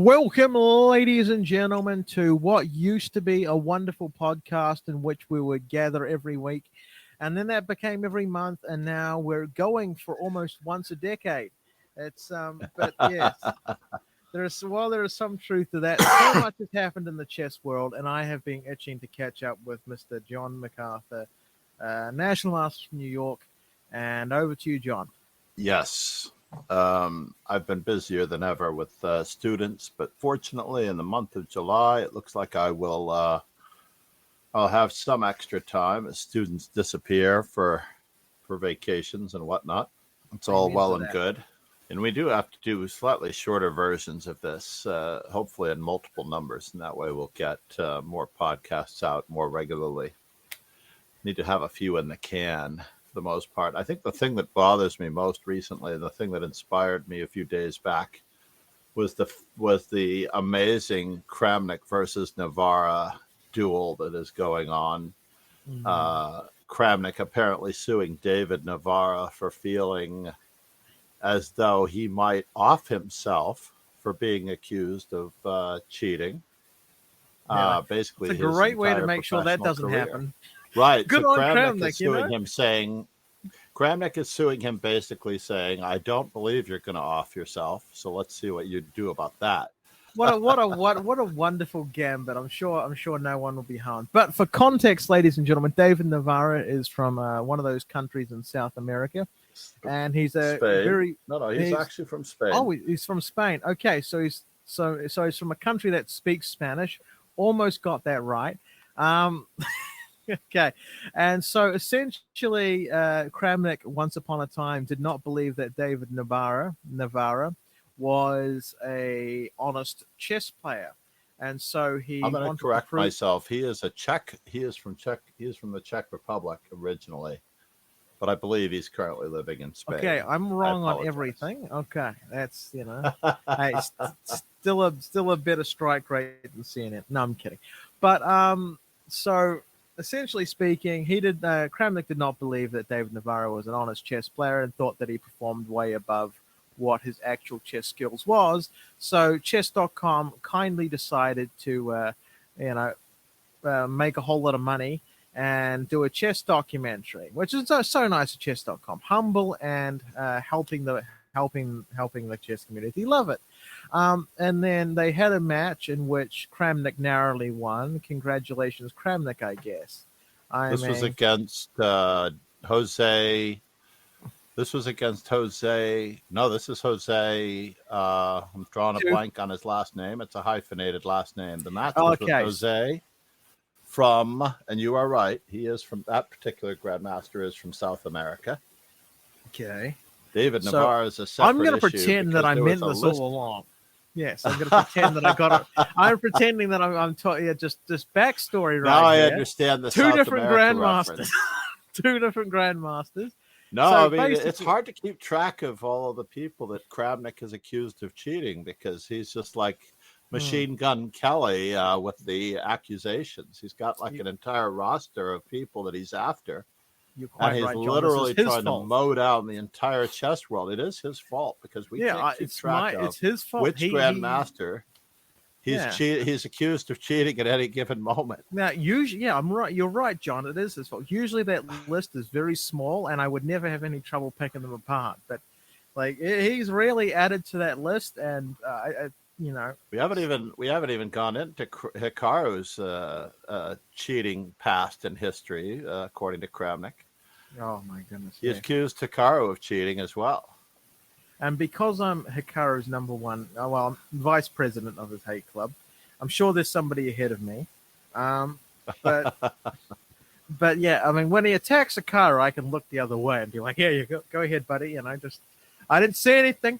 Welcome, ladies and gentlemen, to what used to be a wonderful podcast in which we would gather every week. And then that became every month, and now we're going for almost once a decade. But yes, there is some truth to that. So much has happened in the chess world, and I have been itching to catch up with Mr. John MacArthur, National Master from New York. And over to you, John. Yes. I've been busier than ever with students, but fortunately in the month of July, it looks like I'll have some extra time as students disappear for vacations and whatnot. It's all well and good. And we do have to do slightly shorter versions of this, hopefully in multiple numbers. And that way we'll get more podcasts out more regularly. Need to have a few in the can. The most part. I think the thing that bothers me most recently, the thing that inspired me a few days back, was the amazing Kramnik versus Navarra duel that is going on. Kramnik apparently suing David Navarra for feeling as though he might off himself for being accused of cheating. Basically, it's a great way to make sure that doesn't happen. Right. Good so on Kramnik is suing him, saying, Kramnik is suing him, basically saying, "I don't believe you're going to off yourself. So let's see what you do about that." What a wonderful gambit! I'm sure no one will be harmed. But for context, ladies and gentlemen, David Navarra is from one of those countries in South America, and he's he's actually from Spain. Oh, he's from Spain. Okay, so he's from a country that speaks Spanish. Almost got that right. Okay, and so essentially, Kramnik once upon a time did not believe that David Navarra was a honest chess player, and so I'm going to correct myself. He is a Czech. He is from the Czech Republic originally, but I believe he's currently living in Spain. Okay, I'm wrong on everything. Okay, that's hey, still a better strike rate than CNN. No, I'm kidding, but so. Essentially speaking, Kramnik did not believe that David Navarro was an honest chess player and thought that he performed way above what his actual chess skills was. So chess.com kindly decided to, make a whole lot of money and do a chess documentary, which is so nice of chess.com, humble and helping the chess community love it. And then they had a match in which Kramnik narrowly won. Congratulations, Kramnik, I guess. This was against Jose. This was against Jose. No, this is Jose. I'm drawing a blank on his last name. It's a hyphenated last name. The match was with Jose from, and you are right, he is from, that particular grandmaster is from South America. Okay. David Navarra is a separate I'm going to pretend that I meant this all along. Yes, I'm going to pretend that I got it. I'm pretending that I'm just backstory right now I here. Understand the two South different America grandmasters. Two different grandmasters. No, so I mean, it's hard to keep track of all of the people that Kramnik is accused of cheating because he's just like Machine Gun Kelly with the accusations. He's got like an entire roster of people that he's after. And he's literally trying to mow down the entire chess world. It is his fault because we can't keep track of it's his fault. Which grandmaster he's accused of cheating at any given moment. Now, usually, I'm right. You're right, John. It is his fault. Usually, that list is very small, and I would never have any trouble picking them apart. But like, he's really added to that list, and we haven't even gone into Hikaru's cheating past in history, according to Kramnik. Oh my goodness! He accused Hikaru of cheating as well. And because I'm Hikaru's number one, I'm vice president of his hate club, I'm sure there's somebody ahead of me. But yeah, I mean, when he attacks Hikaru, I can look the other way and be like, "Yeah, you go ahead, buddy." And I didn't say anything,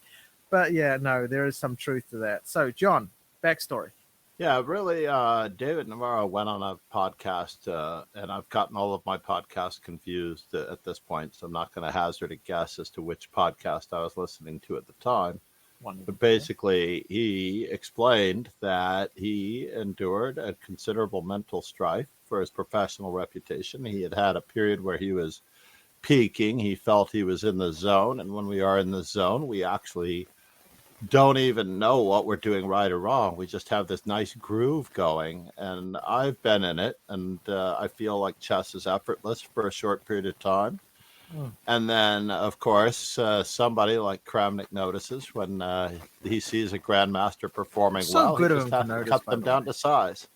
but yeah, no, there is some truth to that. So, John, backstory. Yeah, really, David Navarro went on a podcast, and I've gotten all of my podcasts confused at this point, so I'm not going to hazard a guess as to which podcast I was listening to at the time. But basically, he explained that he endured a considerable mental strife for his professional reputation. He had had a period where he was peaking. He felt he was in the zone, and when we are in the zone, we actually don't even know what we're doing right or wrong. We just have this nice groove going, and I've been in it, and I feel like chess is effortless for a short period of time. Mm. And then, of course, somebody like Kramnik notices when he sees a grandmaster performing So well, he good of just him to has to notice, cut by them the way. down to size.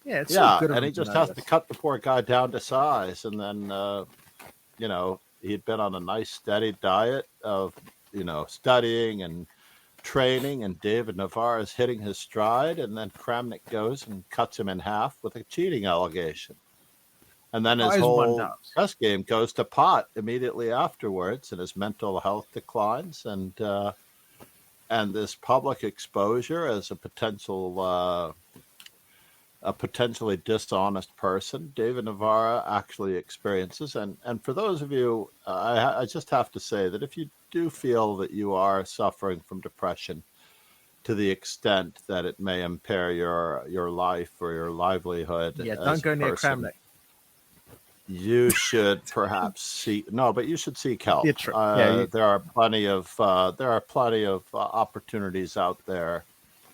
Yeah, it's so Yeah, good of and him he to just has to notice. cut the poor guy down to size. And then, he'd been on a nice steady diet of, studying and training, and David Navarra is hitting his stride, and then Kramnik goes and cuts him in half with a cheating allegation. And then his As one whole does. chess game goes to pot immediately afterwards, and his mental health declines, and this public exposure as a potentially dishonest person, David Navarra actually experiences. And for those of you, I just have to say that if you do feel that you are suffering from depression to the extent that it may impair your life or your livelihood Yeah, don't as a go near person, Kramnik. you should perhaps seek no, but you should seek Yeah, help. true. Yeah, There are plenty of opportunities out there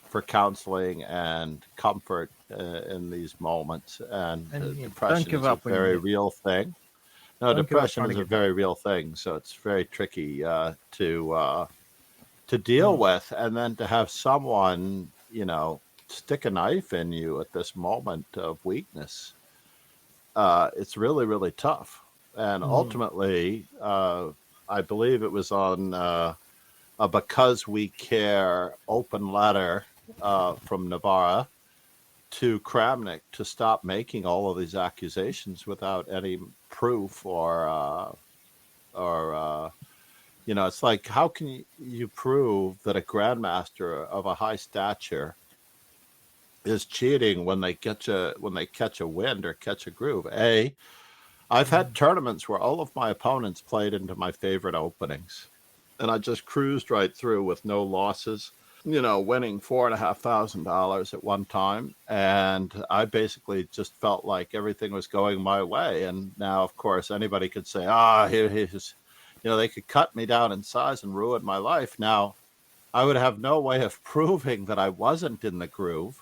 for counseling and comfort in these moments. And and yeah, don't depression give is a up when you very need it. real thing. No, Don't give up depression trying to is a get help. very real thing. So it's very tricky to deal Mm. with, and then to have someone, stick a knife in you at this moment of weakness. It's really, really tough. And Mm. ultimately, I believe it was on a Because We Care open letter from Navarra to Kramnik to stop making all of these accusations without any proof or it's like, how can you prove that a grandmaster of a high stature is cheating when they catch a wind or catch a groove? I've had Mm. tournaments where all of my opponents played into my favorite openings, and I just cruised right through with no losses. Winning $4,500 at one time, and I basically just felt like everything was going my way. And now, of course, anybody could say, he's, they could cut me down in size and ruin my life. Now, I would have no way of proving that I wasn't in the groove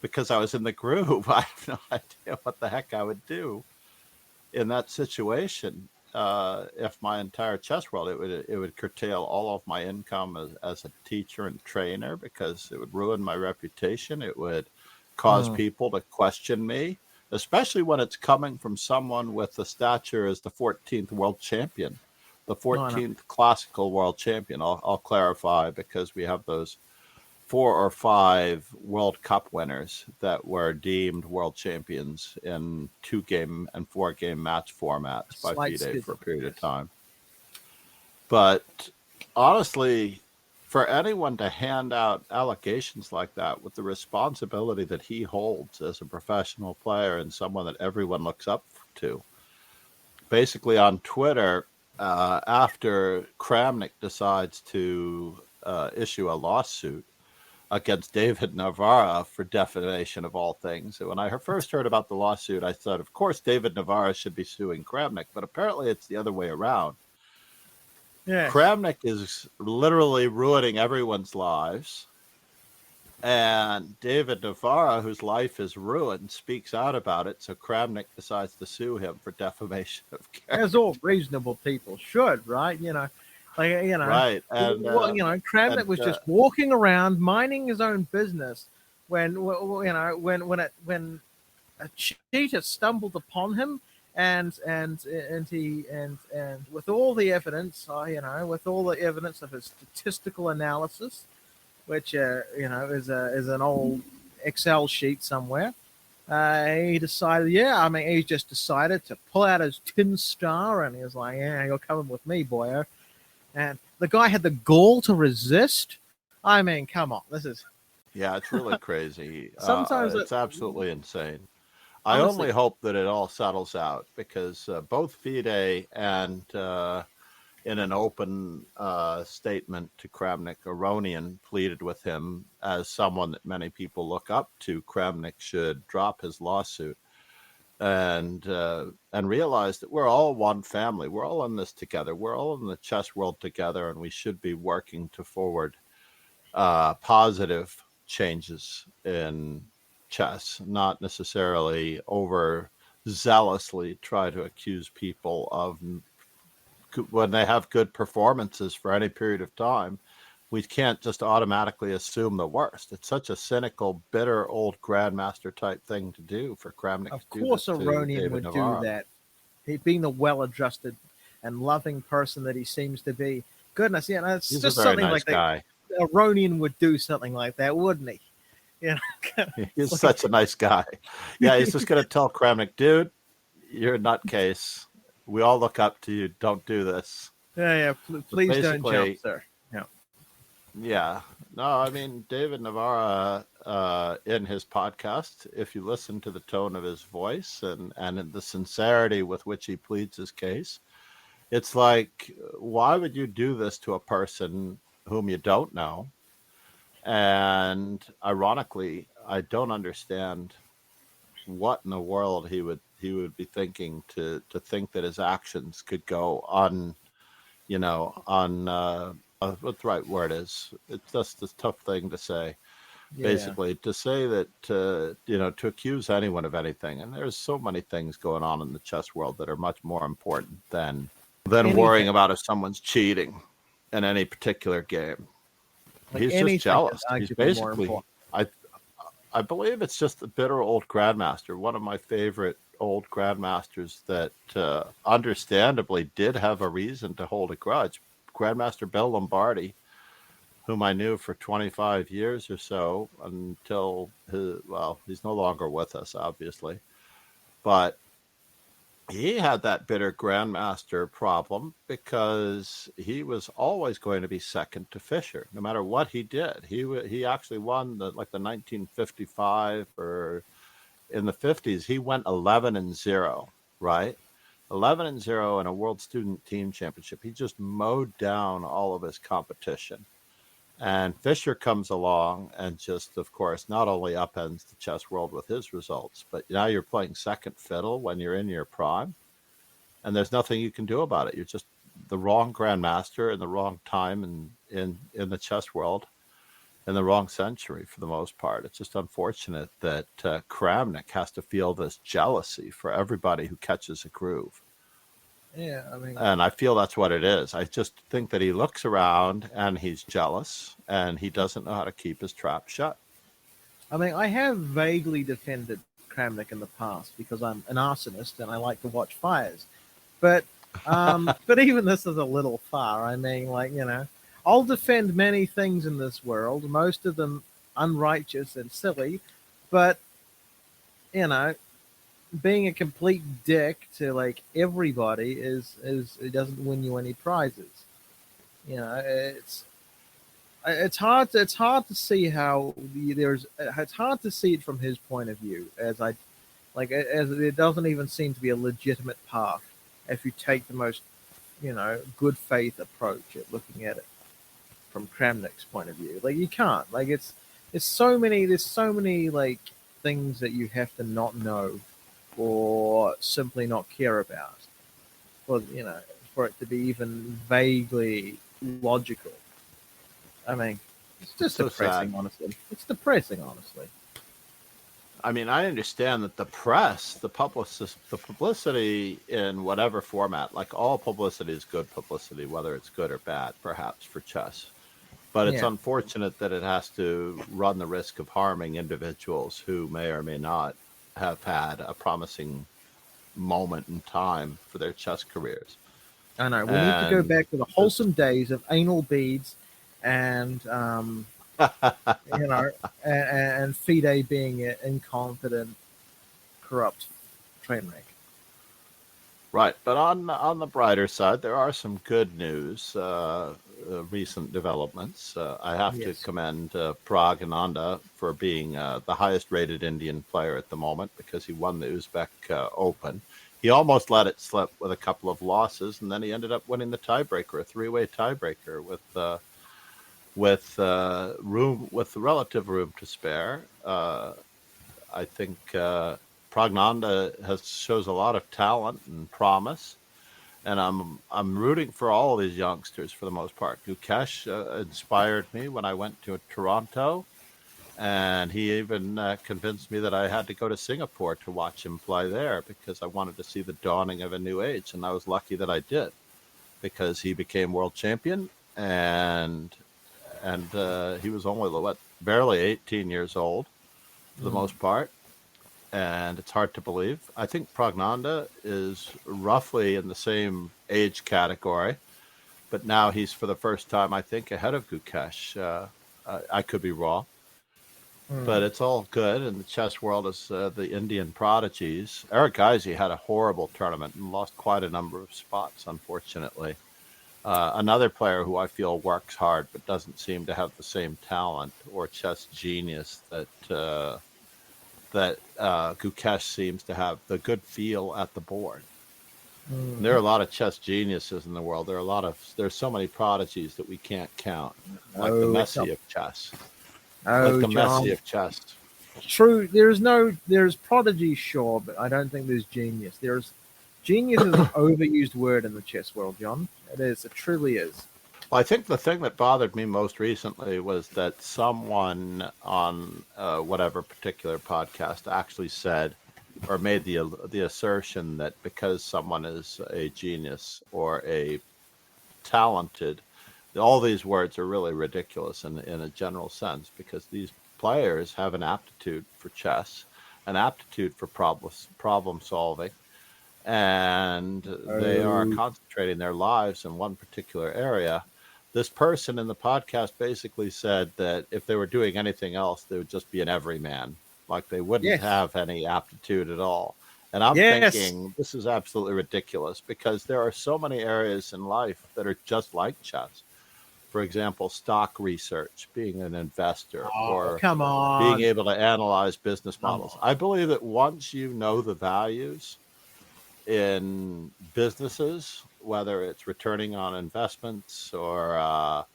because I was in the groove. I have no idea what the heck I would do in that situation. If my entire chess world, it would curtail all of my income as a teacher and trainer, because it would ruin my reputation. It would cause Mm. people to question me, especially when it's coming from someone with the stature as the 14th world champion, the No, I know. 14th classical world champion. I'll clarify, because we have those 4 or 5 World Cup winners that were deemed world champions in 2 game and 4 game match A formats by slight FIDE for a schism, period of yes. time. But honestly, for anyone to hand out allegations like that with the responsibility that he holds as a professional player and someone that everyone looks up to, basically on Twitter, after Kramnik decides to issue a lawsuit against David Navarra for defamation of all things. And when I first heard about the lawsuit, I thought, of course, David Navarra should be suing Kramnik, but apparently it's the other way around. Yes. Kramnik is literally ruining everyone's lives. And David Navarra, whose life is ruined, speaks out about it. So Kramnik decides to sue him for defamation of As character. all reasonable people should, right? Right. Well, Kramnik And was just walking around minding his own business when, when a cheetah stumbled upon him, and with all the evidence, with all the evidence of his statistical analysis, which is an old Excel sheet somewhere. He decided, he just decided to pull out his tin star, and he was like, "Yeah, you're coming with me, boyo." And the guy had the gall to resist. I mean, come on, this is yeah, it's really crazy. sometimes, It's absolutely insane. I only honestly, hope that it all settles out, because both FIDE and in an open statement to Kramnik, Aronian pleaded with him as someone that many people look up to. Kramnik should drop his lawsuit and realize that we're all one family. We're all in this together. We're all in the chess world together, and we should be working to forward positive changes in chess, not necessarily over zealously try to accuse people of when they have good performances for any period of time. We can't just automatically assume the worst. It's such a cynical, bitter old grandmaster type thing to do for Kramnik to Of do this course, a to Ronian David would do Navarra. that. He being the well-adjusted and loving person that he seems to be. Goodness, it's He's a just very something nice like that. guy. A Ronian would do something like that, wouldn't he? You know, He's it's such like, a nice guy. Yeah, he's just going to tell Kramnik, dude, you're a nutcase. We all look up to you. Don't do this. yeah, But please don't jump, basically, sir. Yeah, yeah. No, I mean, David Navarra, in his podcast, if you listen to the tone of his voice and the sincerity with which he pleads his case, it's like, why would you do this to a person whom you don't know? And ironically, I don't understand what in the world he would be thinking to think that his actions could go on, on what the right word is. It's just a tough thing to say. yeah. Basically, to say that to accuse anyone of anything, and there's so many things going on in the chess world that are much more important than worrying Anything, about if someone's cheating in any particular game. like He's just anything, is jealous. He's arguably more basically, important. I believe it's just the bitter old grandmaster, one of my favorite old grandmasters that understandably did have a reason to hold a grudge. Grandmaster Bill Lombardi, whom I knew for 25 years or so until he's no longer with us, obviously, but he had that bitter grandmaster problem because he was always going to be second to Fischer, no matter what he did. He actually won the 1955 or in the 50s. He went 11-0, right? 11-0 in a World Student Team Championship. He just mowed down all of his competition. And Fischer comes along and just, of course, not only upends the chess world with his results, but now you're playing second fiddle when you're in your prime and there's nothing you can do about it. You're just the wrong grandmaster in the wrong time in the chess world in the wrong century for the most part. It's just unfortunate that Kramnik has to feel this jealousy for everybody who catches a groove. Yeah, I mean, And I feel that's what it is. I just think that he looks around and he's jealous and he doesn't know how to keep his trap shut. I have vaguely defended Kramnik in the past because I'm an arsonist and I like to watch fires. But but even this is a little far. I'll defend many things in this world, most of them unrighteous and silly, but you know, being a complete dick to like everybody is it doesn't win you any prizes. It's hard to see how it's hard to see it from his point of view as it doesn't even seem to be a legitimate path if you take the most good faith approach at looking at it from Kramnik's point of view. Like you can't there's so many like things that you have to not know or simply not care about for for it to be even vaguely logical. I mean, it's It's just so sad. depressing, honestly. It's depressing, honestly. I mean, I understand that the press, the publicity in whatever format, like all publicity is good publicity, whether it's good or bad, perhaps for chess. But it's Yeah, unfortunate that it has to run the risk of harming individuals who may or may not have had a promising moment in time for their chess careers. I know. We need to go And back to the this, wholesome days of anal beads and you know, and Fide being an incompetent, corrupt train wreck. right, but on the brighter side, there are some good news, recent developments. I have to Yes, commend Pragananda for being the highest rated Indian player at the moment because he won the Uzbek Open. He almost let it slip with a couple of losses, and then he ended up winning the tiebreaker, a three-way tiebreaker with relative room to spare. I think Pragnanda shows a lot of talent and promise, and I'm rooting for all of these youngsters for the most part. Gukesh inspired me when I went to Toronto, and he even convinced me that I had to go to Singapore to watch him play there because I wanted to see the dawning of a new age, and I was lucky that I did because he became world champion, and he was only barely 18 years old for the most part, and it's hard to believe. I think Pragnanda is roughly in the same age category, but now he's for the first time, I think, ahead of Gukesh. I could be wrong, but it's all good. In the chess world, is the Indian prodigies. Eric Geisy had a horrible tournament and lost quite a number of spots, unfortunately. Another player who I feel works hard but doesn't seem to have the same talent or chess genius that Gukesh seems to have, the good feel at the board. There are a lot of chess geniuses in the world. There's so many prodigies that we can't count, like the Messi of chess. Like the John. Messi of chess. True. There's prodigy, sure, but I don't think there's genius. Genius is an overused word in the chess world, John. It is. It truly is. Well, I think the thing that bothered me most recently was that someone on whatever particular podcast actually said or made the assertion that because someone is a genius or a talented, all these words are really ridiculous in a general sense, because these players have an aptitude for chess, an aptitude for problem solving, and they are concentrating their lives in one particular area. This person in the podcast basically said that if they were doing anything else, they would just be an everyman, like they wouldn't have any aptitude at all. And I'm thinking this is absolutely ridiculous, because there are so many areas in life that are just like chess. For example, stock research, being an investor, or being able to analyze business models. I believe that once you know the values in businesses, whether it's returning on investments or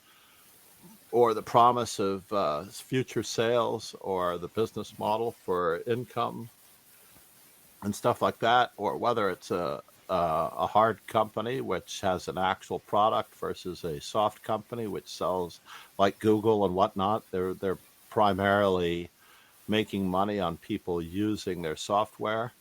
the promise of future sales, or the business model for income and stuff like that, or whether it's a hard company which has an actual product versus a soft company which sells, like Google and whatnot. They're primarily making money on people using their software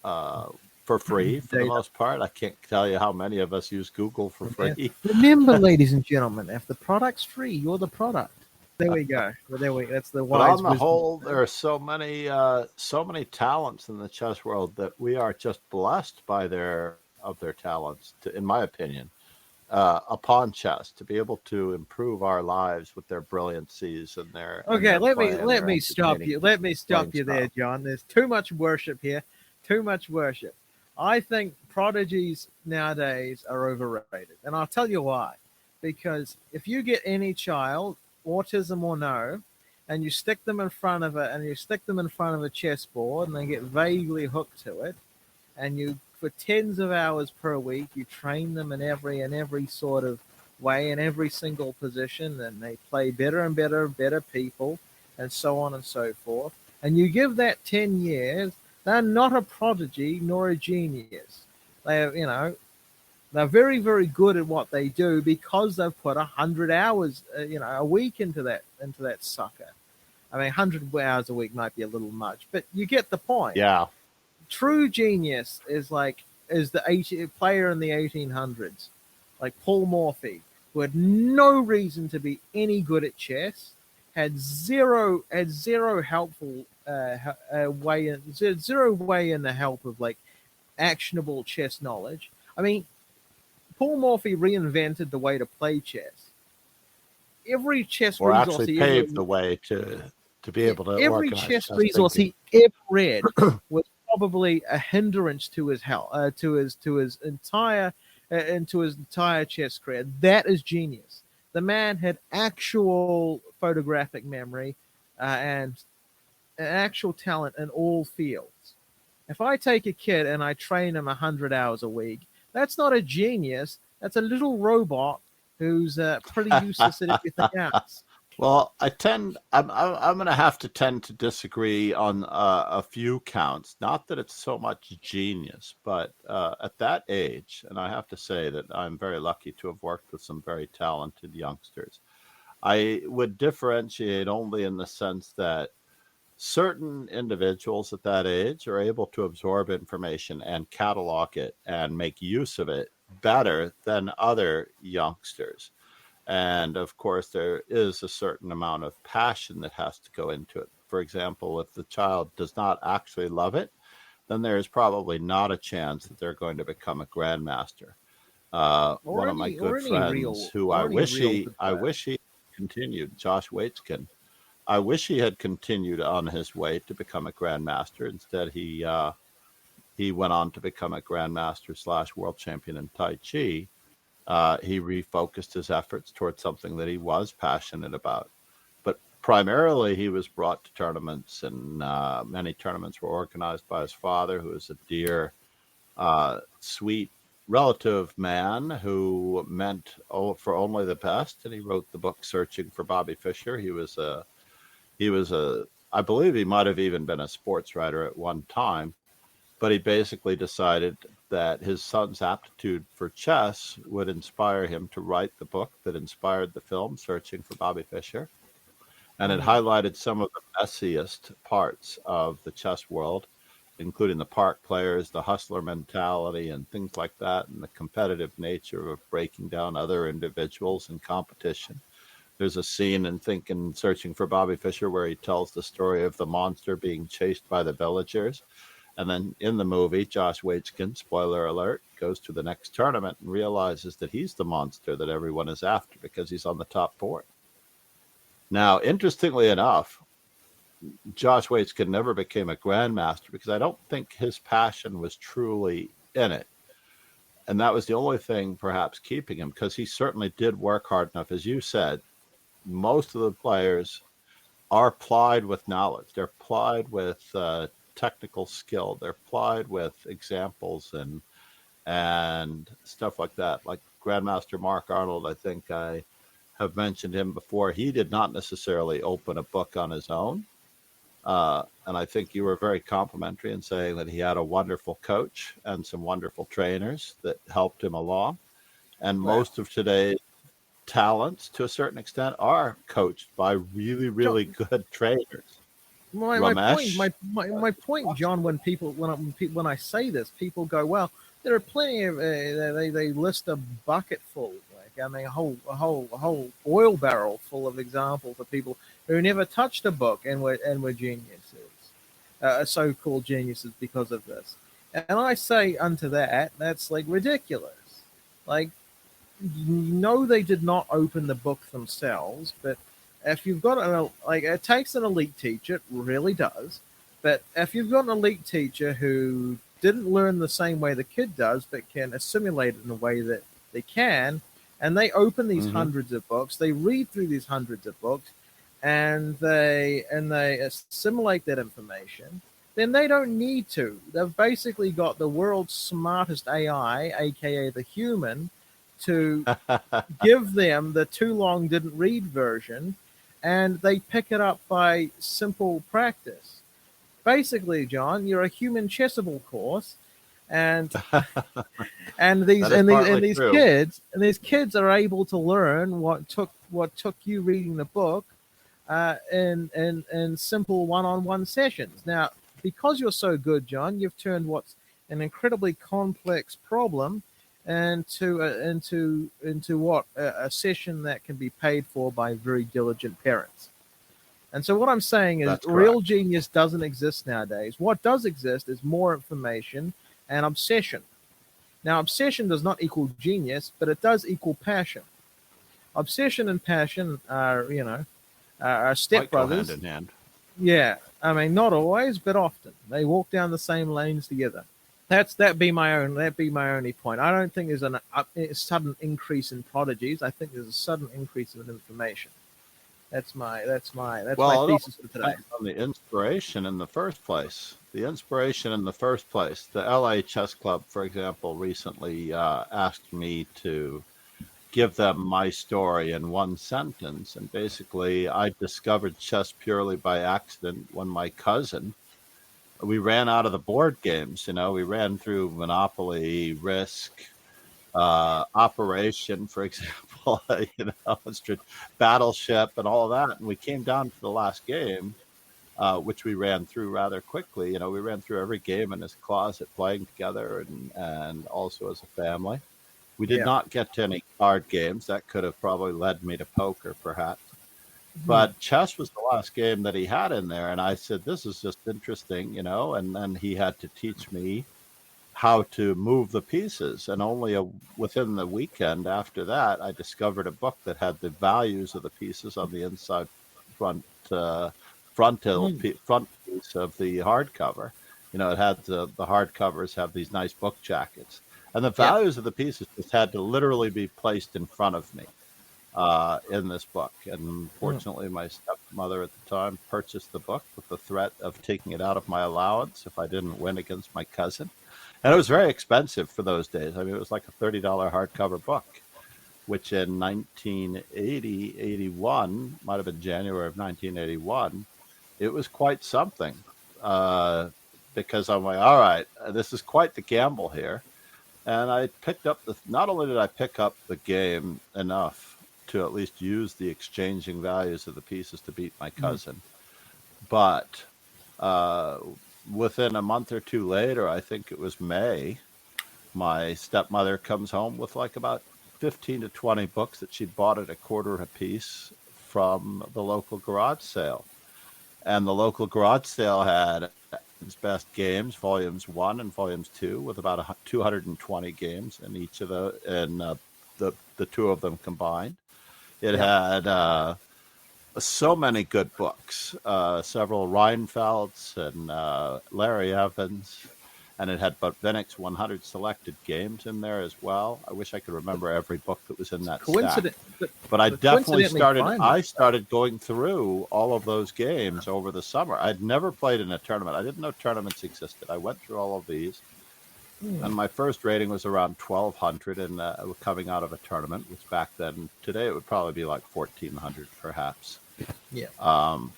for free for the most part. I can't tell you how many of us use Google for free. Remember, ladies and gentlemen, if the product's free, you're the product. There we go. That's the wise. But on the wisdom. whole, there are so many talents in the chess world that we are just blessed by their talents, in my opinion, upon chess, to be able to improve our lives with their brilliancies and their. Okay, let me stop you. Let me stop you there, John. There's too much worship here. Too much worship. I think prodigies nowadays are overrated, and I'll tell you why. Because if you get any child, autism or no, and you stick them in front of a chessboard, and they get vaguely hooked to it, and you, for tens of hours per week, you train them in every sort of way, in every single position, and they play better and better people, and so on and so forth. And you give that 10 years, they're not a prodigy nor a genius. They're very, very good at what they do because they've put 100 hours, a week into that sucker. I mean, 100 hours a week might be a little much, but you get the point. Yeah. True genius is the player in the 1800s, like Paul Morphy, who had no reason to be any good at chess, had zero helpful way in the help of like actionable chess knowledge. I mean, Paul Morphy reinvented the way to play chess. Every chess or resource actually paved the way to be able to every organize chess resource he ever read was probably a hindrance to his health, to his entire chess career. That is genius. The man had actual photographic memory and actual talent in all fields. If I take a kid and I train him 100 hours a week, that's not a genius. That's a little robot who's pretty useless at everything else. Well, I'm going to have to tend to disagree on a few counts. Not that it's so much genius, but at that age, and I have to say that I'm very lucky to have worked with some very talented youngsters. I would differentiate only in the sense that certain individuals at that age are able to absorb information and catalog it and make use of it better than other youngsters. And of course, there is a certain amount of passion that has to go into it. For example, if the child does not actually love it, then there is probably not a chance that they're going to become a grandmaster. One of my good friends, who or any real good I player. wish he continued, Josh Waitzkin. I wish he had continued on his way to become a grandmaster. Instead, he went on to become a grandmaster slash world champion in Tai Chi. He refocused his efforts towards something that he was passionate about. But primarily, he was brought to tournaments, and many tournaments were organized by his father, who is a dear, sweet relative man who meant for only the best. And he wrote the book Searching for Bobby Fischer. He was a I believe he might have even been a sports writer at one time, but he basically decided that his son's aptitude for chess would inspire him to write the book that inspired the film Searching for Bobby Fischer. And it Mm, highlighted some of the messiest parts of the chess world, including the park players, the hustler mentality, and things like that, and the competitive nature of breaking down other individuals in competition. There's a scene in Thinking Searching for Bobby Fischer where he tells the story of the monster being chased by the villagers. And then in the movie, Josh Waitzkin, spoiler alert, goes to the next tournament and realizes that he's the monster that everyone is after because he's on the top board. Now, interestingly enough, Josh Waitzkin never became a grandmaster because I don't think his passion was truly in it. And that was the only thing perhaps keeping him because he certainly did work hard enough. As you said, most of the players are plied with knowledge. They're plied with technical skill. They're plied with examples and stuff like that. Like Grandmaster Mark Arnold, I think I have mentioned him before. He did not necessarily open a book on his own. And I think you were very complimentary in saying that he had a wonderful coach and some wonderful trainers that helped him along. And well, most of today's talents, to a certain extent, are coached by really, John, really good trainers. my point, Ramesh, my point, John. When people, when I say this, people go, "Well, there are plenty of." They list a bucket full, like I mean, a whole oil barrel full of examples of people who never touched a book and were geniuses, so-called geniuses because of this. And I say unto that, that's like ridiculous. Like, they did not open the book themselves, but if you've got like, it takes an elite teacher, it really does. But if you've got an elite teacher who didn't learn the same way the kid does, but can assimilate it in a way that they can, and they open these mm-hmm. hundreds of books, they read through these hundreds of books, and they assimilate that information, then they don't need to. They've basically got the world's smartest AI, aka the human, to give them the too long didn't read version, and they pick it up by simple practice. Basically, John, you're a human chessable course, and and these That is and these partly and these true. kids and these kids are able to learn what took you reading the book in simple one-on-one sessions. Now, because you're so good, John, you've turned what's an incredibly complex problem into what a session that can be paid for by very diligent parents. And so what I'm saying is That's real correct. genius doesn't exist nowadays. What does exist is more information and obsession. Now, obsession does not equal genius, but it does equal passion. Obsession and passion are Might go hand stepbrothers. in hand. Yeah, I mean, not always, but often they walk down the same lanes together. That be my only point. I don't think there's a sudden increase in prodigies. I think there's a sudden increase in information. That's my Well, it all thesis for today. depends on the inspiration in the first place. The inspiration in the first place. The LA Chess Club, for example, recently asked me to give them my story in one sentence. And basically, I discovered chess purely by accident when my cousin, we ran out of the board games. We ran through Monopoly, Risk, Operation, for example, Battleship, and all of that. And we came down to the last game, which we ran through rather quickly. We ran through every game in his closet, playing together and also as a family. We did Yeah. not get to any card games. That could have probably led me to poker, perhaps. Hmm. But chess was the last game that he had in there. And I said, this is just interesting, and then he had to teach me how to move the pieces. And within the weekend after that, I discovered a book that had the values of the pieces on the inside front front Hmm. piece of the hardcover. It had the hardcovers have these nice book jackets, and the Yeah. values of the pieces just had to literally be placed in front of me in this book. And Hmm. fortunately, my stepmother at the time purchased the book with the threat of taking it out of my allowance if I didn't win against my cousin. And it was very expensive for those days. I mean, it was like a $30 hardcover book, which in 1980, 81, might have been January of 1981, it was quite something. Uh, because I'm like, all right, this is quite the gamble here. And I picked up not only did I pick up the game enough to at least use the exchanging values of the pieces to beat my Hmm. cousin, but uh, within a month or two later, I think it was May, my stepmother comes home with like about 15 to 20 books that she'd bought at a quarter a piece from the local garage sale. And the local garage sale had his best games, volumes 1 and volumes 2, with about 220 games in each of the two of them combined. It Yeah. had so many good books, several Reinfeldts and Larry Evans, and it had Botvinnik's 100 selected games in there as well. I wish I could remember every book that was in that stack. Coincident, But I but definitely coincidentally started. timed it. I started going through all of those games over the summer. I'd never played in a tournament. I didn't know tournaments existed. I went through all of these, Hmm. and my first rating was around 1,200, and coming out of a tournament, which back then, today it would probably be like 1,400, perhaps. Yeah. Um,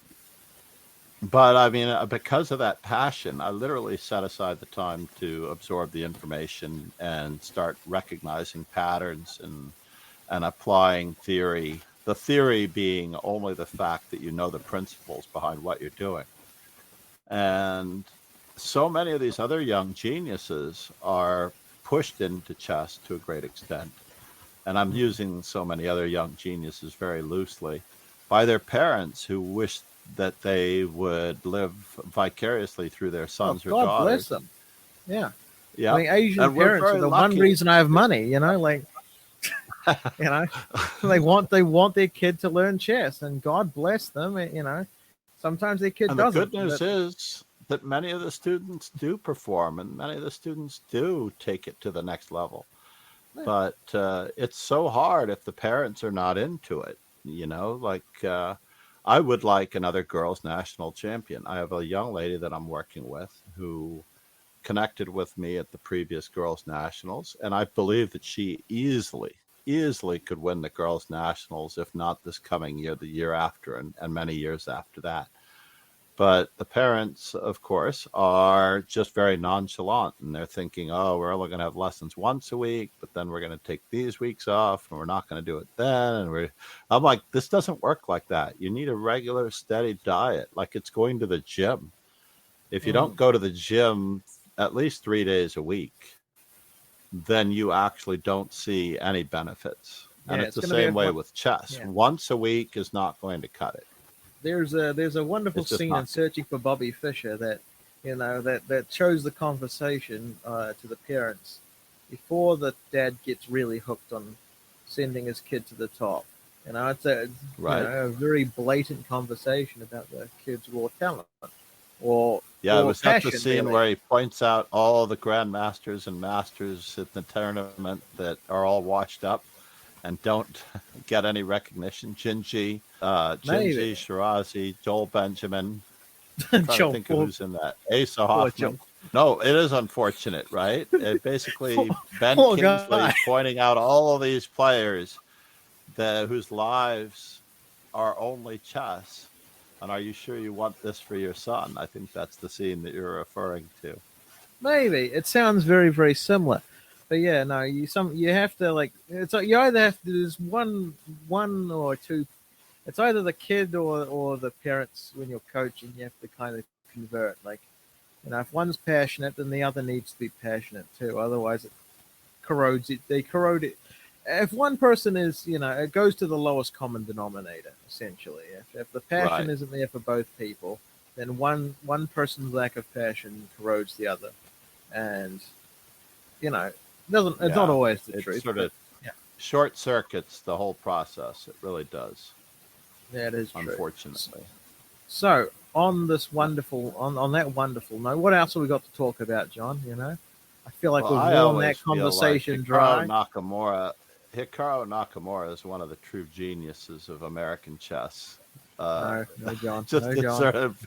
but I mean, because of that passion, I literally set aside the time to absorb the information and start recognizing patterns and applying theory. The theory being only the fact that you know the principles behind what you're doing. And so many of these other young geniuses are pushed into chess to a great extent. And I'm Hmm. using so many other young geniuses very loosely by their parents who wish that they would live vicariously through their Oh, sons or God bless daughters. them. Yeah. I Yep. mean, Asian And we're parents are very the one lucky. reason I have money. Like, you know, they want their kid to learn chess, and God bless them. Sometimes their kid And the doesn't, good news but is that many of the students do perform and many of the students do take it to the next level. yeah. But it's so hard if the parents are not into it. I would like another girls' national champion. I have a young lady that I'm working with who connected with me at the previous girls' nationals, and I believe that she easily could win the girls' nationals, if not this coming year, the year after, and many years after that. But the parents, of course, are just very nonchalant, and they're thinking, oh, we're only going to have lessons once a week, but then we're going to take these weeks off, and we're not going to do it then. I'm like, this doesn't work like that. You need a regular, steady diet, like it's going to the gym. If you don't Mm. go to the gym at least 3 days a week, then you actually don't see any benefits. Yeah, And it's it's the going to be same like way what. with chess. Yeah, Once a week is not going to cut it. there's a wonderful It's just scene in not. Searching for Bobby Fischer that that shows the conversation to the parents before the dad gets really hooked on sending his kid to the top. It's Right. a very blatant conversation about the kid's raw talent or Yeah, or was that the passion, scene really. where he points out all the grandmasters and masters at the tournament that are all washed up and don't get any recognition? Maybe. Jinji, Shirazi, Joel Benjamin. I'm trying to Joe, think of who's in that. Asa poor Joe, Hoffman. No, it is unfortunate, right? poor, Basically, Ben poor Kingsley guy. is pointing out all of these players whose lives are only chess. And are you sure you want this for your son? I think that's the scene that you're referring to. Maybe it sounds very, very similar, but yeah, no, you have to like it's like you either have to there's one or two. It's either the kid or the parents when you're coaching. You have to kind of convert. Like if one's passionate, then the other needs to be passionate too. Otherwise, it corrodes it. They corrode it. If one person is, it goes to the lowest common denominator essentially. If the passion Right. isn't there for both people, then one person's lack of passion corrodes the other, and doesn't it's not Yeah. always the It truth. sort But of yeah, short circuits the whole process. It really does, that is true. unfortunately. So on this wonderful on that wonderful note, what else have we got to talk about, John? I feel like Well, we've I worn always that feel like conversation dry. Hikaru Nakamura is one of the true geniuses of American chess. No, John. Just No, to John. sort of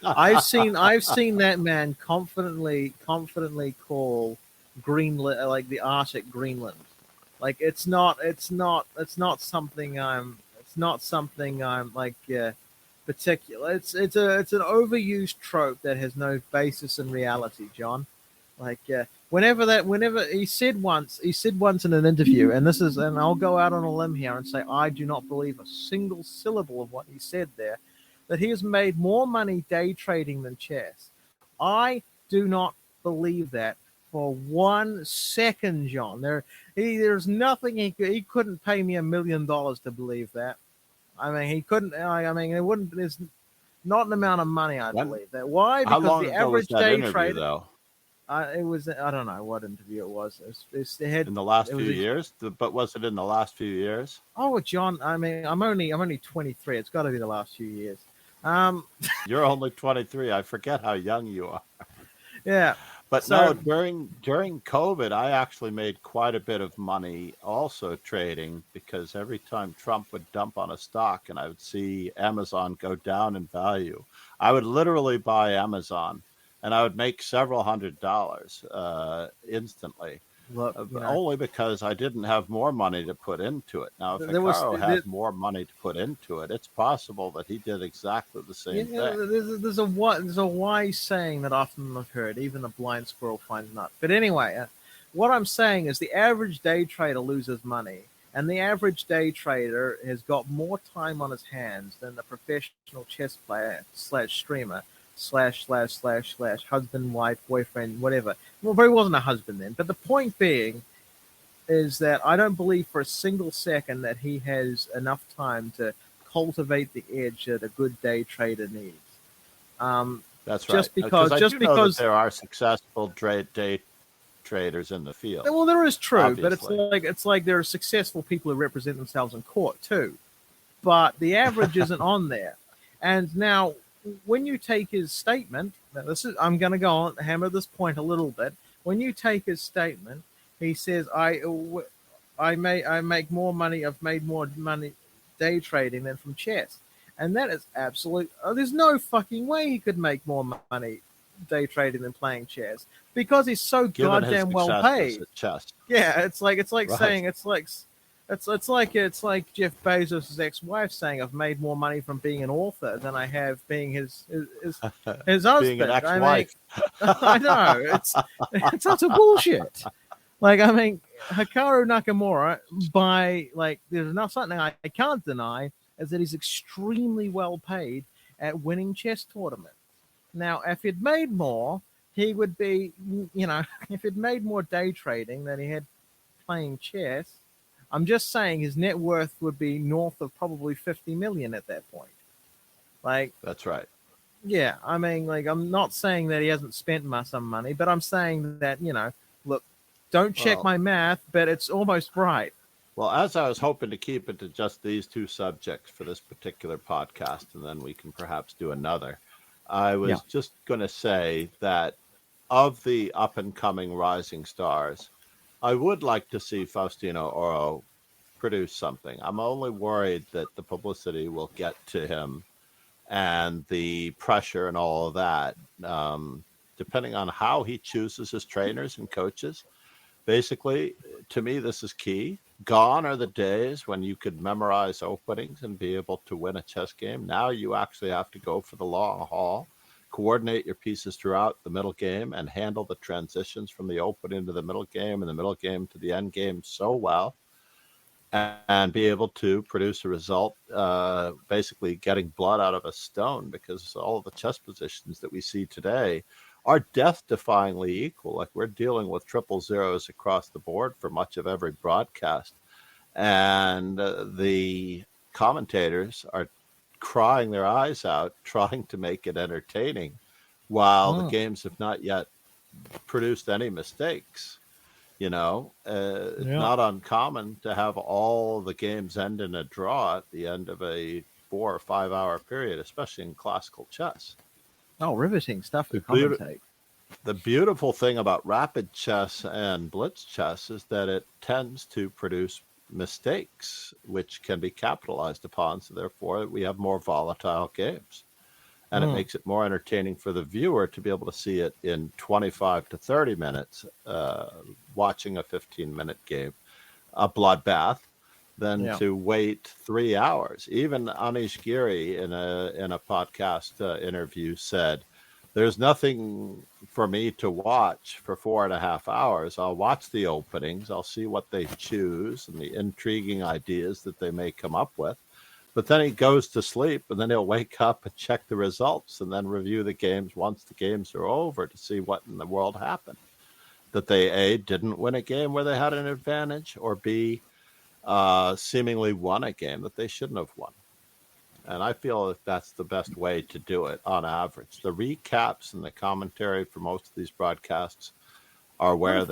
I've seen that man confidently call Greenland like the Arctic Greenland. Like it's not something I'm like particular. It's an overused trope that has no basis in reality, John. Like whenever he said once in an interview, and I'll go out on a limb here and say I do not believe a single syllable of what he said there, that he has made more money day trading than chess. I do not believe that for 1 second, John. There's nothing he couldn't pay me $1 million to believe that. I mean, he couldn't. I mean, it wouldn't. There's not an amount of money I when believe that. Why? how Because long the ago was average that day interview trader. though? It was. I don't know what interview it was. It had. In the last It few was. years? But was it in the last few years? Oh, John. I mean, I'm only 23. It's got to be the last few years. Um. You're only 23. I forget how young you are. Yeah. But no, So. during COVID, I actually made quite a bit of money also trading because every time Trump would dump on a stock and I would see Amazon go down in value, I would literally buy Amazon and I would make several $100s instantly. Look. Only because I didn't have more money to put into it. Now, if There was. Hikaru has more money to put into it, it's possible that he did exactly the Yeah, same thing. there's a wise saying that often I've heard, even a blind squirrel finds a nut. But anyway, what I'm saying is the average day trader loses money, and the average day trader has got more time on his hands than the professional chess player slash streamer slash husband, wife, boyfriend, whatever. Well, but he wasn't a husband then. But the point being is that I don't believe for a single second that he has enough time to cultivate the edge that a good day trader needs. That's right. Just Because because, I just do know that because. there are successful day traders in the field, Well, there is true, but obviously. it's like there are successful people who represent themselves in court too, but the average isn't on there. And now, when you take his statement, now I'm going to go on hammer this point a little bit. When you take his statement, he says, I make more money. I've made more money day trading than from chess, and that is absolute. There's no fucking way he could make more money day trading than playing chess because he's so Given his goddamn well successes paid. at chess. Yeah, it's like Right. saying it's like Jeff Bezos' ex-wife saying I've made more money from being an author than I have being his husband. Being an I mean, ex-wife. I know it's utter bullshit. Like I mean, Hikaru Nakamura, there's not something I can't deny is that he's extremely well paid at winning chess tournaments. Now, if he'd made more, he would be, if he'd made more day trading than he had playing chess, I'm just saying his net worth would be north of probably 50 million at that point. Like, That's right. yeah, I mean, like, I'm not saying that he hasn't spent some money, but I'm saying that, look, don't check Well, my math, but it's almost right. well, as I was hoping to keep it to just these two subjects for this particular podcast, and then we can perhaps do another, I Yeah. was just going to say that of the up and coming rising stars, I would like to see Faustino Oro produce something. I'm only worried that the publicity will get to him and the pressure and all of that, depending on how he chooses his trainers and coaches. Basically, to me, this is key. Gone are the days when you could memorize openings and be able to win a chess game. Now you actually have to go for the long haul, coordinate your pieces throughout the middle game, and handle the transitions from the opening to the middle game and the middle game to the end game so well, and be able to produce a result, basically getting blood out of a stone, because all of the chess positions that we see today are death-defyingly equal. Like, we're dealing with triple zeros across the board for much of every broadcast, and the commentators are crying their eyes out trying to make it entertaining, while the Mm. games have not yet produced any mistakes. It's Yeah. not uncommon to have all the games end in a draw at the end of a 4 or 5 hour period, especially in classical chess. Oh, riveting stuff to The, beau- commentate. the beautiful thing about rapid chess and blitz chess is that it tends to produce mistakes, which can be capitalized upon. So therefore, we have more volatile games. And it Mm. makes it more entertaining for the viewer to be able to see it in 25 to 30 minutes, watching a 15-minute game, a bloodbath, than Yeah. to wait 3 hours. Even Anish Giri in a podcast interview said, "There's nothing for me to watch for 4.5 hours. I'll watch the openings, I'll see what they choose and the intriguing ideas that they may come up with. But then he goes to sleep, and then he'll wake up and check the results and then review the games once the games are over to see what in the world happened. That they, A, didn't win a game where they had an advantage, or B, seemingly won a game that they shouldn't have won." And I feel that that's the best way to do it on average. The recaps and the commentary for most of these broadcasts are What where a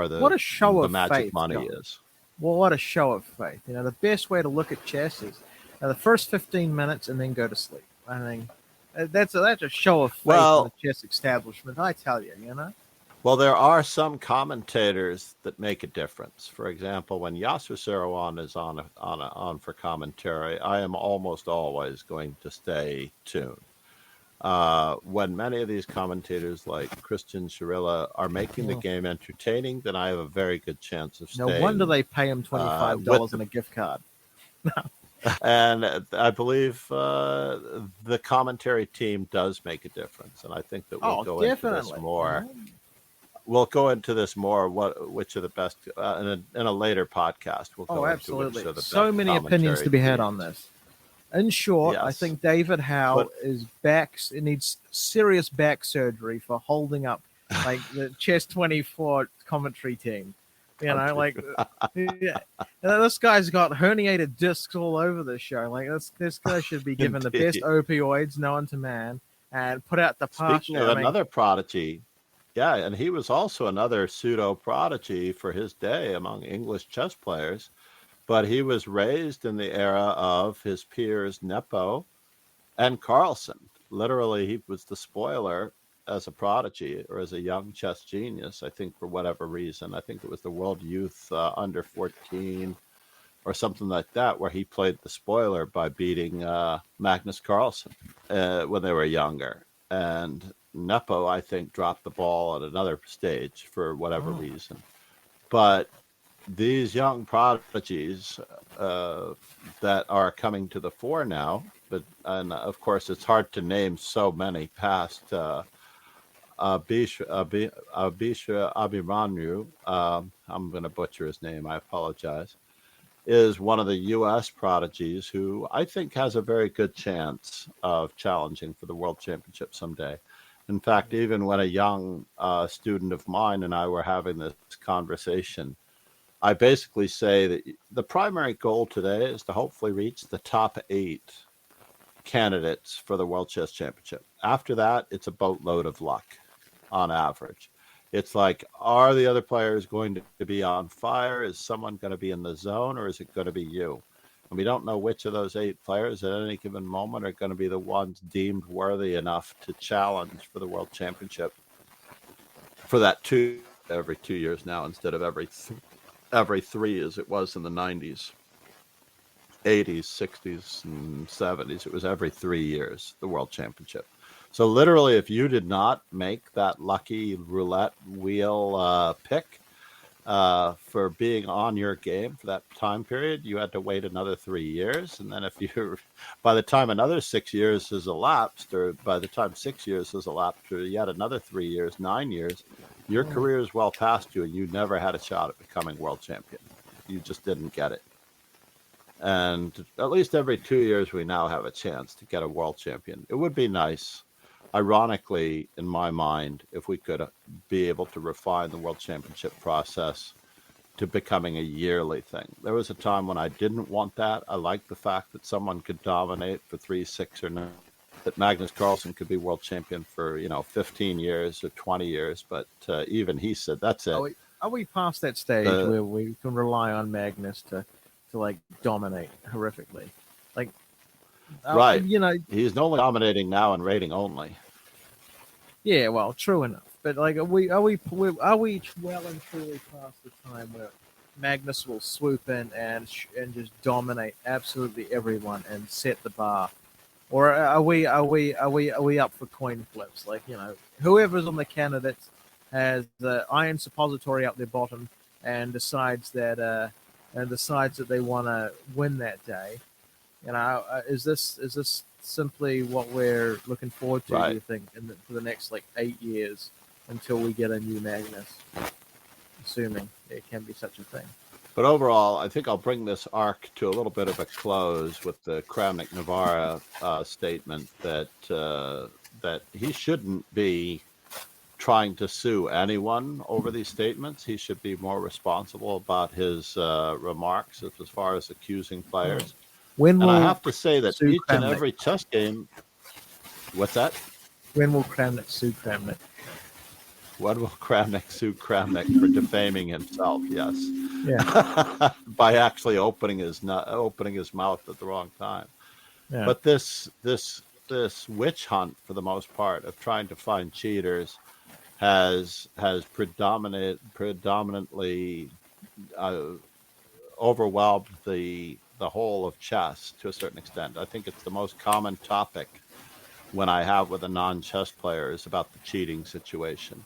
the show of magic faith, money John. is. Well, what a show of faith. The best way to look at chess is the first 15 minutes and then go to sleep. I mean, that's a show of faith in the Well, chess establishment. I tell you, Well, there are some commentators that make a difference. For example, when Yasser Serouan is on for commentary, I am almost always going to stay tuned. When many of these commentators, like Christian Shirilla, are making the Mm. game entertaining, then I have a very good chance of No wonder staying they pay him with $25 in them. a gift card. And I believe the commentary team does make a difference, and I think that we'll Oh, go into this definitely. more. We'll go into this more. Which are the best in a later podcast? We'll Oh, go into which absolutely. are the So best many opinions to commentary be had on teams. this. In short, I Yes, think David Howe but is back. It needs serious back surgery for holding up like the Chess 24 commentary team. Like yeah, this guy's got herniated discs all over the show. Like this guy should be given the best indeed. opioids known to man and put out the Speaking pasture. of I mean, another prodigy, yeah, and he was also another pseudo prodigy for his day among English chess players. But he was raised in the era of his peers Nepo and Carlsen. Literally, he was the spoiler as a prodigy or as a young chess genius, I think, for whatever reason. I think it was the World Youth under 14 or something like that, where he played the spoiler by beating Magnus Carlsen when they were younger. And Nepo, I think, dropped the ball at another stage for whatever oh, reason. But these young prodigies that are coming to the fore now, and of course it's hard to name so many past Abisha Abimanyu. I'm going to butcher his name. I apologize. Is one of the U.S. prodigies who I think has a very good chance of challenging for the World Championship someday. In fact, even when a young student of mine and I were having this conversation, I basically say that the primary goal today is to hopefully reach the top 8 candidates for the World Chess Championship. After that, it's a boatload of luck on average. It's like, are the other players going to be on fire? Is someone going to be in the zone, or is it going to be you? And we don't know which of those 8 players at any given moment are going to be the ones deemed worthy enough to challenge for the World Championship for that every 2 years now, instead of every 3 as it was in the 90s, 80s, 60s, and 70s. It was every 3 years, the World Championship. So literally, if you did not make that lucky roulette wheel pick, for being on your game for that time period, you had to wait another 3 years. And then if you, by the time another 6 years has elapsed, or by the time 6 years has elapsed, or yet another 3 years, 9 years, your career is well past you and you never had a shot at becoming world champion. You just didn't get it. And at least every 2 years, we now have a chance to get a world champion. It would be nice, ironically, in my mind, if we could be able to refine the world championship process to becoming a yearly thing. There was a time when I didn't want that. I liked the fact that someone could dominate for 3, 6, or 9, that Magnus Carlsen could be world champion for 15 years or 20 years. But even he said, that's it. Are we past that stage where we can rely on Magnus to like dominate horrifically? Like, right. He's only dominating now in rating only. Yeah, well, true enough. But like, are we well and truly past the time where Magnus will swoop in and just dominate absolutely everyone and set the bar? Or are we up for coin flips? Like, whoever's on the candidates has the iron suppository up their bottom and decides that they want to win that day. Is this simply what we're looking forward to? Right. Do you think for the next 8 years until we get a new Magnus? Assuming there can be such a thing. But overall, I think I'll bring this arc to a little bit of a close with the Kramnik Navarra statement that he shouldn't be trying to sue anyone over these statements. He should be more responsible about his remarks as far as accusing players. And I have to say that each and every chess game... What's that? When will Kramnik sue Kramnik? When will Kramnik sue Kramnik for defaming himself? Yes. Yeah. By actually opening his mouth at the wrong time. Yeah. But this witch hunt, for the most part, of trying to find cheaters has predominantly overwhelmed the whole of chess to a certain extent. I think it's the most common topic when I have with a non-chess player is about the cheating situation.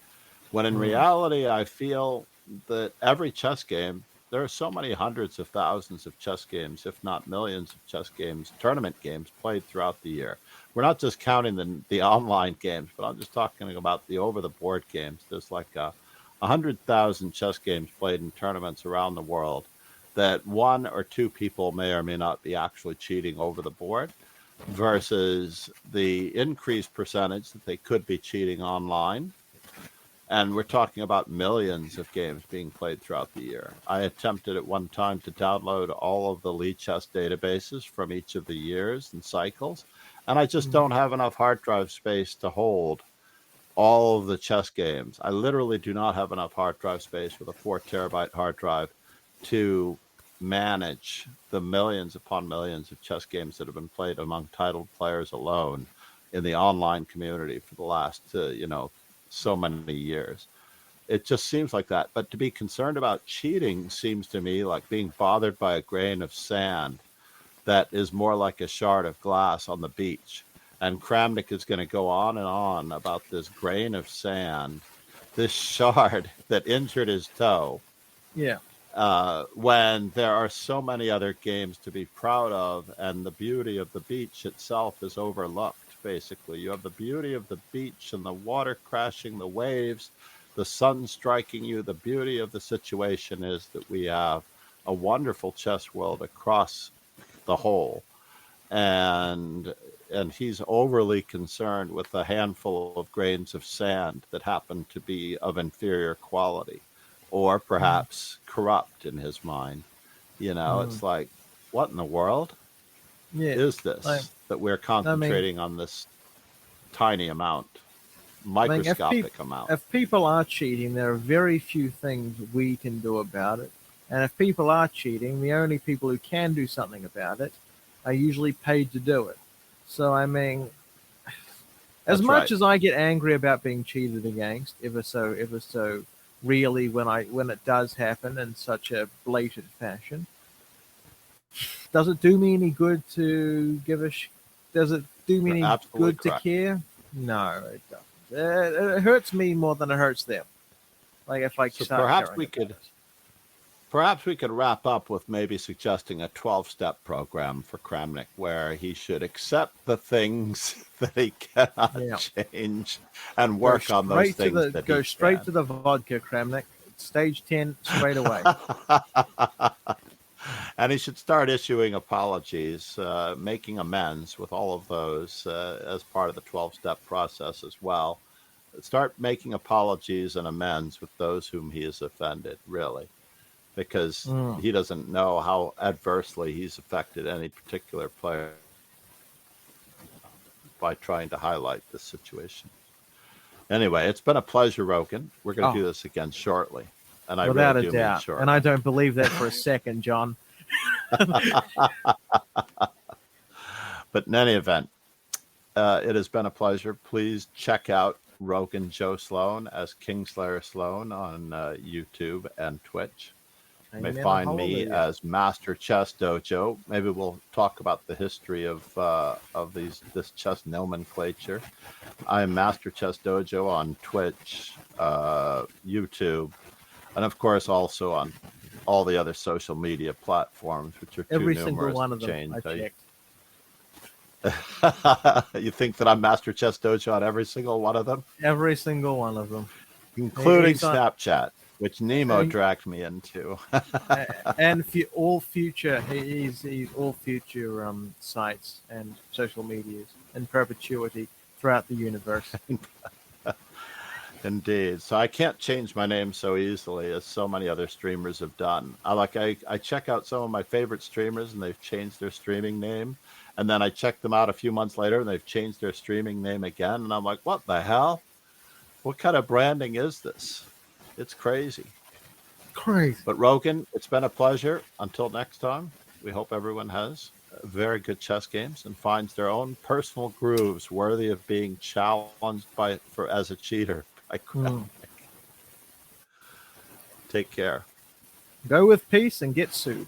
When in reality, I feel that every chess game, there are so many hundreds of thousands of chess games, if not millions of chess games, tournament games played throughout the year. We're not just counting the online games, but I'm just talking about the over-the-board games. There's like 100,000 chess games played in tournaments around the world that 1 or 2 people may or may not be actually cheating over the board, versus the increased percentage that they could be cheating online. And we're talking about millions of games being played throughout the year. I attempted at one time to download all of the Lichess databases from each of the years and cycles, and I just don't have enough hard drive space to hold all of the chess games. I literally do not have enough hard drive space with a 4 terabyte hard drive to manage the millions upon millions of chess games that have been played among titled players alone in the online community for the last, so many years. It just seems like that. But to be concerned about cheating seems to me like being bothered by a grain of sand that is more like a shard of glass on the beach. And Kramnik is going to go on and on about this grain of sand, this shard that injured his toe. Yeah. When there are so many other games to be proud of, and the beauty of the beach itself is overlooked, basically. You have the beauty of the beach and the water crashing, the waves, the sun striking you. The beauty of the situation is that we have a wonderful chess world across the whole. And he's overly concerned with a handful of grains of sand that happen to be of inferior quality, or perhaps corrupt in his mind. It's like, what in the world is this that we're concentrating on this tiny amount, microscopic amount? If people are cheating, there are very few things we can do about it. And if people are cheating, the only people who can do something about it are usually paid to do it. So, as much as I get angry about being cheated against, ever so really when it does happen in such a blatant fashion, does it do me any good to give a does it do me any good to care? No, it doesn't. It hurts me more than it hurts them. Like if I so perhaps we could Perhaps we could wrap up with maybe suggesting a 12-step program for Kramnik where he should accept the things that he cannot Yeah. change and work on those things that Go he straight can. to the vodka, Kramnik. Stage 10 straight away. And he should start issuing apologies, making amends with all of those as part of the 12-step process as well. Start making apologies and amends with those whom he has offended, really, because Mm. he doesn't know how adversely he's affected any particular player by trying to highlight this situation. Anyway, it's been a pleasure, Rogan. We're going to do Oh, this again shortly. And I really without a do mean doubt. And I shortly. don't believe that for a second, John. But in any event, it has been a pleasure. Please check out Rogan Joe Sloan as Kingslayer Sloan on YouTube and Twitch. You may Amen. find me Hallelujah. as Master Chess Dojo. Maybe we'll talk about the history of this chess nomenclature. I am Master Chess Dojo on Twitch, YouTube, and of course also on all the other social media platforms, which are too Every single numerous one to of them change. I checked. You think that I'm Master Chess Dojo on every single one of them, Every single one of them. including He's on, Snapchat, which Nemo and, dragged me into. and all future. He's all future sites and social medias in perpetuity throughout the universe. Indeed. So I can't change my name so easily as so many other streamers have done. I check out some of my favorite streamers and they've changed their streaming name. And then I check them out a few months later and they've changed their streaming name again. And I'm like, what the hell? What kind of branding is this? It's crazy. Crazy. But Rogan, it's been a pleasure. Until next time, we hope everyone has very good chess games and finds their own personal grooves worthy of being challenged as a cheater. Take care. Go with peace and get sued.